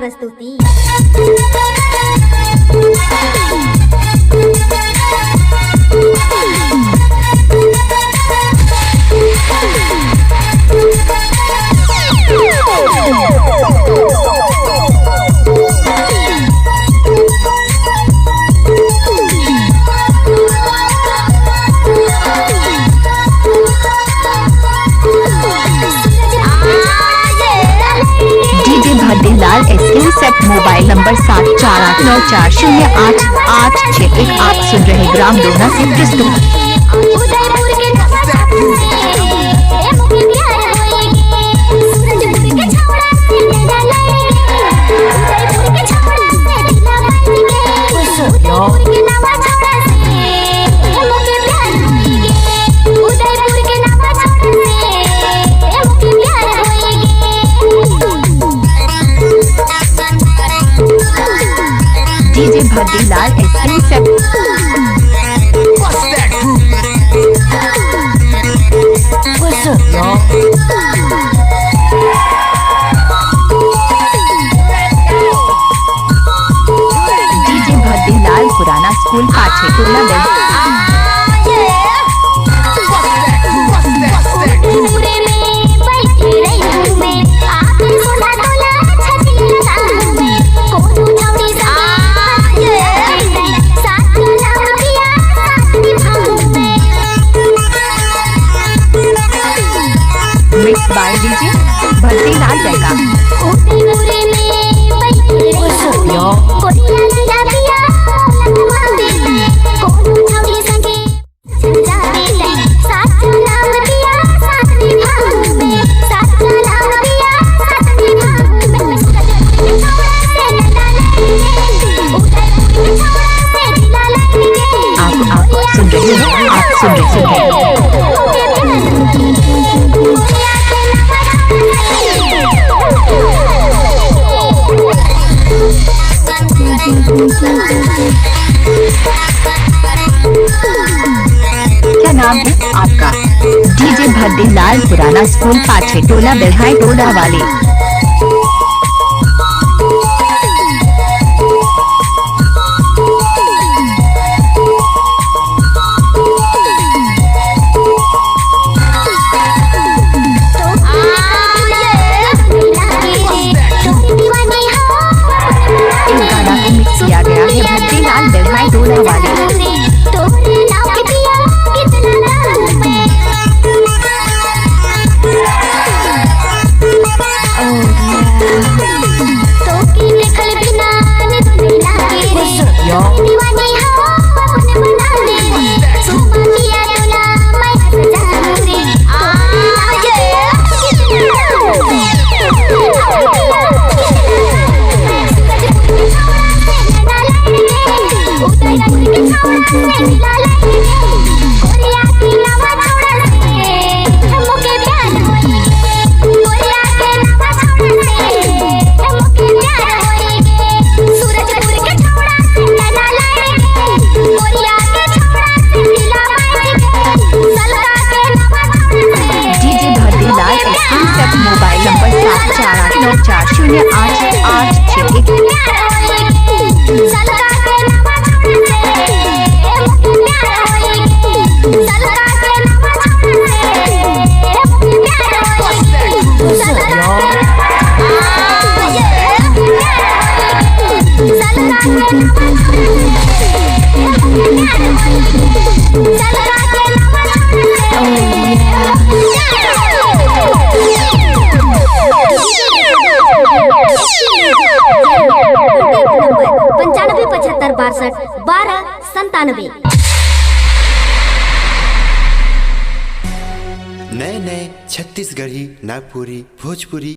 प्रस्तुति। भद्दीलाल SK mobile number 7489408861। आप सुन रहे ग्राम डोना से प्रस्तुत। डीजे भद्दीलाल SK डीजे भद्दीलाल पुराना स्कूल पाछे टोला मिक्स बाय डीजे भद्दीलाल जयका। आप सुन रहे हैं क्या नाम है आपका? डीजे भद्दीलाल पुराना स्कूल पाछे टोला बेल्हाई टोला वाले। किया गया है भद्दीलाल बेल्हाई टोला वाले। Mobile number 9575621297। नए नए छत्तीसगढ़ी, नागपुरी, भोजपुरी